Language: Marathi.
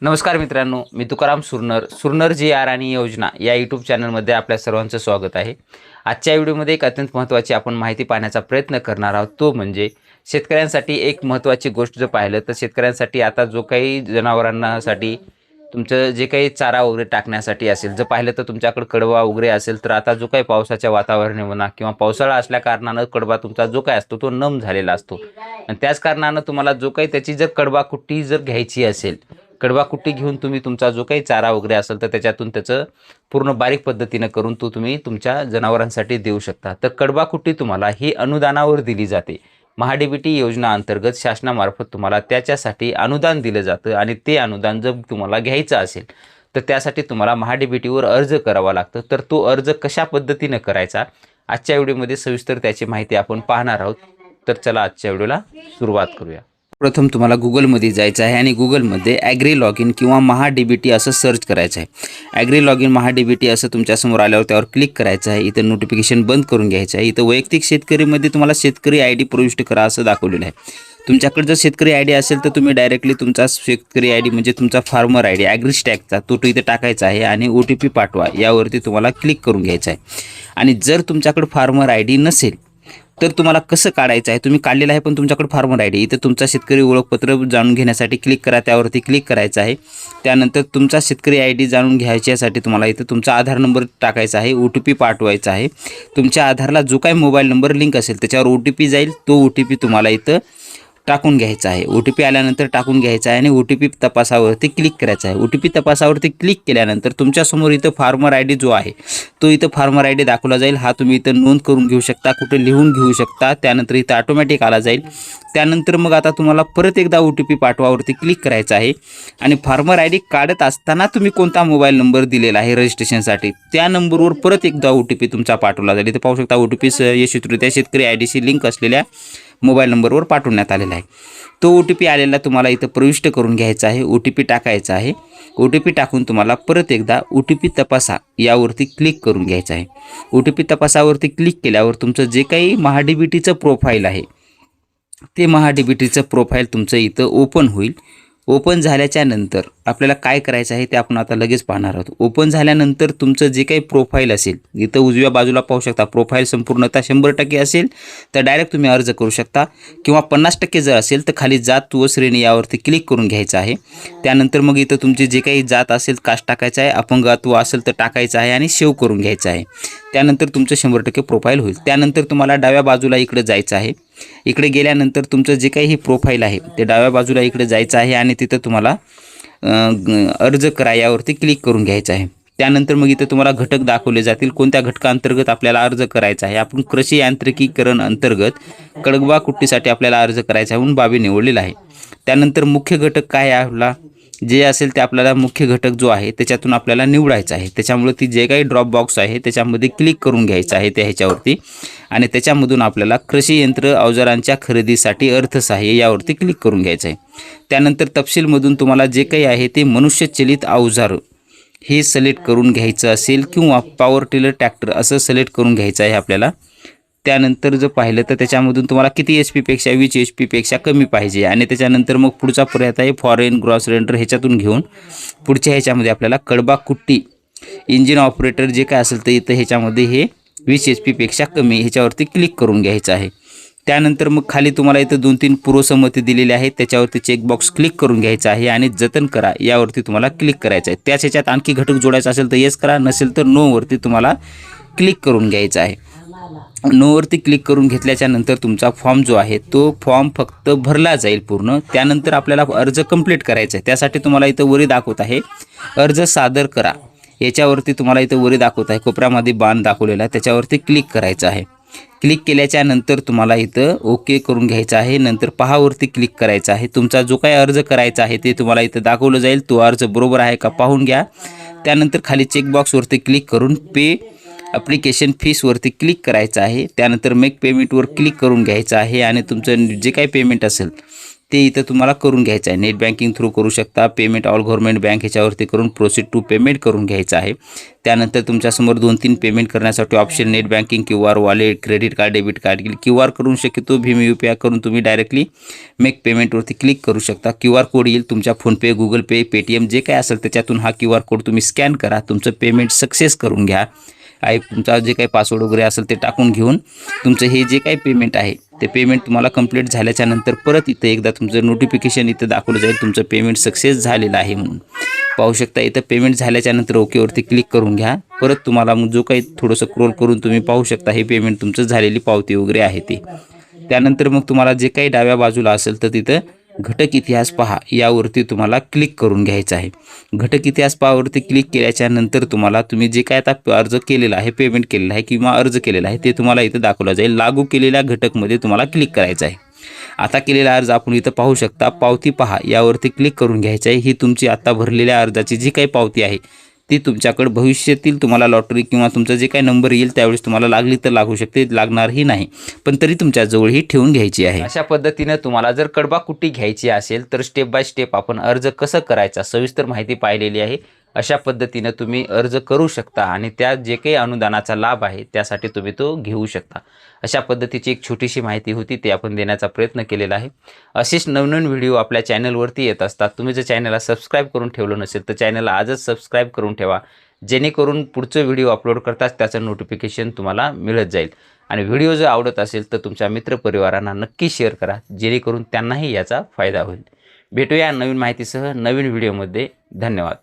नमस्कार मित्रांनो, मी तुकाराम सुरनर जी आर आणि योजना या यूट्यूब चॅनलमध्ये आपल्या सर्वांचं स्वागत आहे। आजच्या व्हिडिओमध्ये एक अत्यंत महत्त्वाची आपण माहिती पाहण्याचा प्रयत्न करणार आहोत, तो म्हणजे शेतकऱ्यांसाठी एक महत्त्वाची गोष्ट जर पाहिलं तर शेतकऱ्यांसाठी आता जो काही जनावरांसाठी तुमचं जे काही चारा वगैरे टाकण्यासाठी असेल, जर पाहिलं तर तुमच्याकडे कडबा वगैरे असेल तर आता जो काही पावसाच्या वातावरण म्हणा किंवा पावसाळा असल्या कारणानं कडबा तुमचा जो काही असतो तो नम झालेला असतो आणि त्याच कारणानं तुम्हाला जो काही त्याची जर कडबा कुट्टी जर घ्यायची असेल, कडबा कुट्टी घेऊन तुम्ही तुमचा जो काही चारा वगैरे असेल तर त्याच्यातून त्याचं पूर्ण बारीक पद्धतीने करून तुम्ही तुमच्या जनावरांसाठी देऊ शकता। तर कडबा कुट्टी तुम्हाला ही अनुदानावर दिली जाते। महाडीबीटी योजना अंतर्गत शासनामार्फत तुम्हाला त्याच्यासाठी अनुदान दिलं जातं आणि ते अनुदान जर तुम्हाला घ्यायचं असेल तर त्यासाठी तुम्हाला महाडीबीटीवर अर्ज करावा लागतो। तर तो अर्ज कशा पद्धतीने करायचा आजच्या व्हिडिओमध्ये सविस्तर त्याची माहिती आपण पाहणार आहोत। तर चला आजच्या व्हिडिओला सुरुवात करूया। प्रथम तुम्हाला गुगलमध्ये जायचं आहे आणि गुगलमध्ये ॲग्री लॉग इन किंवा महाडीबीटी असं सर्च करायचं आहे। ॲग्री लॉग इन महाडीबीटी असं तुमच्यासमोर आल्यावर त्यावर क्लिक करायचं आहे। इथं नोटिफिकेशन बंद करून घ्यायचं आहे। इथं वैयक्तिक शेतकरीमध्ये तुम्हाला शेतकरी आय डी प्रविष्ट करा असं दाखवलेलं आहे। तुमच्याकडे जर शेतकरी आय डी असेल तर तुम्ही डायरेक्टली तुमचा शेतकरी आय डी म्हणजे तुमचा फार्मर आय डी ॲग्रीस्टॅगचा तो इथे टाकायचा आहे आणि OTP पाठवा यावरती तुम्हाला क्लिक करून घ्यायचं आहे। आणि जर तुमच्याकडे फार्मर आय डी नसेल तर तुम्हाला कसं काढायचं आहे, तुम्ही काढलेलं आहे पण तुमच्याकडे फार्मर आय डी, इथं तुमचा शेतकरी ओळखपत्र जाणून घेण्यासाठी क्लिक करा, त्यावरती क्लिक करायचं आहे। त्यानंतर तुमचा शेतकरी आय डी जाणून घ्यायच्यासाठी तुम्हाला इथं तुमचा आधार नंबर टाकायचा आहे, OTP पाठवायचा आहे। तुमच्या आधारला जो काही मोबाईल नंबर लिंक असेल त्याच्यावर OTP जाईल, तो OTP तुम्हाला इथं टाकून घ्यायचा आहे। OTP आल्यानंतर टाकून घ्यायचा आहे आणि OTP तपासावरती क्लिक करायचं आहे। OTP तपासावरती क्लिक केल्यानंतर तुमच्यासमोर इथं फार्मर आय डी जो आहे तो इथं फार्मर आय डी दाखवला जाईल। हा तुम्ही इथं नोंद करून घेऊ शकता, कुठे लिहून घेऊ शकता। त्यानंतर इथं ऑटोमॅटिक आला जाईल। त्यानंतर मग आता तुम्हाला परत एकदा OTP पाठवावरती क्लिक करायचं आहे आणि फार्मर आय डी काढत असताना तुम्ही कोणता मोबाईल नंबर दिलेला आहे रजिस्ट्रेशनसाठी त्या नंबरवर परत एकदा OTP तुमचा पाठवला जाईल। इथं पाहू शकता OTP यशस्वीरित्या शेतकरी आय डीशी लिंक असलेल्या मोबाईल नंबरवर पाठवण्यात आलेला आहे। तो OTP आलेला तुम्हाला इथं प्रविष्ट करून घ्यायचा आहे, OTP टाकायचा आहे। OTP टाकून तुम्हाला परत एकदा OTP तपासा यावरती क्लिक करून घ्यायचं आहे। OTP तपासावरती क्लिक केल्यावर तुमचं जे काही महाडीबीटीचं प्रोफाईल आहे ते महाडीबीटीचं प्रोफाईल तुमचं इथं ओपन होईल। ओपन झाल्याच्या नंतर आपल्याला काय करायचं आहे ते आपण आता लगेच पाहणार आहोत। ओपन झाल्यानंतर तुमचं जे काही प्रोफाईल असेल, इथं उजव्या बाजूला पाहू शकता प्रोफाईल संपूर्णतः 100% असेल तर डायरेक्ट तुम्ही अर्ज करू शकता किंवा 50% जर असेल तर खाली जात व श्रेणी यावरती क्लिक करून घ्यायचं आहे। त्यानंतर मग इथं तुमची जे काही जात असेल कास्ट टाकायचं आहे, अपंगत्व असेल तर टाकायचं आहे आणि सेव्ह करून घ्यायचं आहे। त्यानंतर तुमचं 100% प्रोफाईल होईल। त्यानंतर तुम्हाला डाव्या बाजूला इकडे जायचं आहे। इकडे गेल्यानंतर तुमचं जे काही हे प्रोफाईल आहे ते डाव्या बाजूला इकडे जायचं आहे आणि तिथं तुम्हाला अर्ज करा यावरती क्लिक करून घ्यायचं आहे। त्यानंतर मग इथं तुम्हाला घटक दाखवले जातील, कोणत्या घटकांतर्गत आपल्याला अर्ज करायचा आहे। आपण कृषी यांत्रिकीकरण अंतर्गत कडबा कुट्टीसाठी आपल्याला अर्ज करायचा आहे म्हणून बाबी निवडलेला आहे। त्यानंतर मुख्य घटक काय आहे आपला जे असेल ते आपल्याला मुख्य घटक जो आहे त्याच्यातून आपल्याला निवडायचा आहे। त्याच्यामुळे ती जे काही ड्रॉप बॉक्स आहे त्याच्यामध्ये क्लिक करून घ्यायचं आहे त्या ह्याच्यावरती आणि त्याच्यामधून आपल्याला कृषी यंत्र अवजारांच्या खरेदीसाठी अर्थसहाय्य यावरती क्लिक करून घ्यायचं आहे। त्यानंतर तपशीलमधून तुम्हाला जे काही आहे ते मनुष्यचलित अवजार हे सिलेक्ट करून घ्यायचं असेल किंवा पॉवर टिलर ट्रॅक्टर असं सिलेक्ट करून घ्यायचं आहे आपल्याला। त्यानंतर जर पाहिलं तर त्याच्यामधून तुम्हाला किती HP पेक्षा 20 HP पेक्षा कमी पाहिजे आणि त्याच्यानंतर मग पुढचा पर्याय आहे फॉरेन ग्रॉस रेंडर, ह्याच्यातून घेऊन पुढच्या ह्याच्यामध्ये आपल्याला कडबा कुट्टी इंजिन ऑपरेटर जे काय असेल तर इथं ह्याच्यामध्ये हे 20 HP पेक्षा कमी ह्याच्यावरती क्लिक करून घ्यायचं आहे। त्यानंतर मग खाली तुम्हाला इथं 2-3 पूर्वसंमती दिलेली आहे, त्याच्यावरती चेकबॉक्स क्लिक करून घ्यायचा आहे आणि जतन करा यावरती तुम्हाला क्लिक करायचं आहे। त्याच ह्याच्यात आणखी घटक जोडायचा असेल तर येस करा, नसेल तर नोवरती तुम्हाला क्लिक करून घ्यायचं आहे। नोवरती क्लिक करून घेतल्याच्या नंतर तुमचा फॉर्म जो आहे तो फॉर्म फक्त भरला जाईल पूर्ण। त्यानंतर आपल्याला अर्ज कंप्लीट करायचा आहे। त्यासाठी तुम्हाला इथं वरी दाखवत आहे अर्ज सादर करा, याच्यावरती तुम्हाला इथं वरी दाखवत आहे कोपऱ्यामध्ये बाण दाखवलेला आहे, त्याच्यावरती क्लिक करायचं आहे। क्लिक केल्याच्या नंतर तुम्हाला इथं ओके करून घ्यायचं आहे। नंतर पहावरती क्लिक करायचं आहे। तुमचा जो काही अर्ज करायचा आहे ते तुम्हाला इथं दाखवलं जाईल, तो अर्ज बरोबर आहे का पाहून घ्या। त्यानंतर खाली चेकबॉक्सवरती क्लिक करून पे ॲप्लिकेशन फीसवरती क्लिक करायचं आहे। त्यानंतर मेक पेमेंटवर क्लिक करून घ्यायचं आहे आणि तुमचं जे काही पेमेंट असेल ते इथं तुम्हाला करून घ्यायचं आहे. नेट बँकिंग थ्रू करू शकता, पेमेंट ऑल गव्हर्नमेंट बँक ह्याच्यावरती करून प्रोसीड टू पेमेंट करून घ्यायचं आहे. त्यानंतर तुमच्यासमोर 2-3 पेमेंट करण्यासाठी option, net banking, QR, wallet, credit card, debit card. QR करून शक्यतो भीम UPI करून तुम्ही डायरेक्टली मेक पेमेंटवरती क्लिक करू शकता. QR कोड येईल तुमच्या फोनपे, गुगल पे, पेटीएम जे काय असेल त्याच्यातून हा QR कोड तुम्ही स्कॅन करा, तुमचं पेमेंट सक्सेस करून घ्या. तुमचा जे काही पासवर्ड वगैरे असेल ते टाकून घेऊन तुमचं हे जे काही पेमेंट आहे ते पेमेंट तुम्हाला कंप्लीट झाल्याच्या नंतर परत इथं एकदा तुमचं नोटिफिकेशन इथं दाखवलं जाईल तुमचं पेमेंट सक्सेस झालेलं आहे म्हणून. पाहू शकता इथं पेमेंट झाल्याच्या नंतर ओकेवरती क्लिक करून घ्या. परत तुम्हाला मग जो काही थोडंसं स्क्रोल करून तुम्ही पाहू शकता हे पेमेंट तुमचं झालेली पावती वगैरे आहे ते. त्यानंतर मग तुम्हाला जे काही डाव्या बाजूला असेल तर तिथं घटक इतिहास पहा यावरती तुम्हाला क्लिक करून घ्यायचं आहे. घटक इतिहास पहावरती क्लिक केल्याच्या नंतर तुम्ही जे काय आता अर्ज केलेला आहे, पेमेंट केलेला आहे किंवा अर्ज केलेला आहे ते तुम्हाला इथं दाखवलं जाईल. लागू केलेल्या घटकमध्ये तुम्हाला क्लिक करायचं आहे. आता केलेला अर्ज आपण इथं पाहू शकता. पावती पहा यावरती क्लिक करून घ्यायचं आहे. ही तुमची आता भरलेल्या अर्जाची जी काही पावती आहे ती तुमच्याकडे भविष्यातील तुम्हाला लॉटरी किंवा तुमचा जे काही नंबर येईल त्यावेळेस तुम्हाला लागली तर लागू शकते, लागणारही नाही, पण तरी तुमच्याजवळ ही ठेवून घ्यायची आहे. अशा पद्धतीने तुम्हाला जर कडबाकुट्टी घ्यायची असेल तर स्टेप बाय स्टेप आपण अर्ज कसं करायचा सविस्तर माहिती पाहिलेली आहे. अशा पद्धतीने तुम्ही अर्ज करू शकता आणि त्या जे काही अनुदानाचा लाभ आहे त्यासाठी तुम्ही तो घेऊ शकता. अशा पद्धतीची एक छोटीशी माहिती होती, ती आपण देण्याचा प्रयत्न केलेला आहे. असेच नवनवीन व्हिडिओ आपल्या चॅनलवरती येत असतात. तुम्ही जर चॅनलला सबस्क्राईब करून ठेवलं नसेल तर चॅनलला आजच सबस्क्राईब करून ठेवा, जेणेकरून पुढचं व्हिडिओ अपलोड करताच त्याचं नोटिफिकेशन तुम्हाला मिळत जाईल. आणि व्हिडिओ जर आवडत असेल तर तुमच्या मित्रपरिवारांना नक्की शेअर करा, जेणेकरून त्यांनाही याचा फायदा होईल. भेटूया नवीन माहितीसह नवीन व्हिडिओमध्ये. धन्यवाद.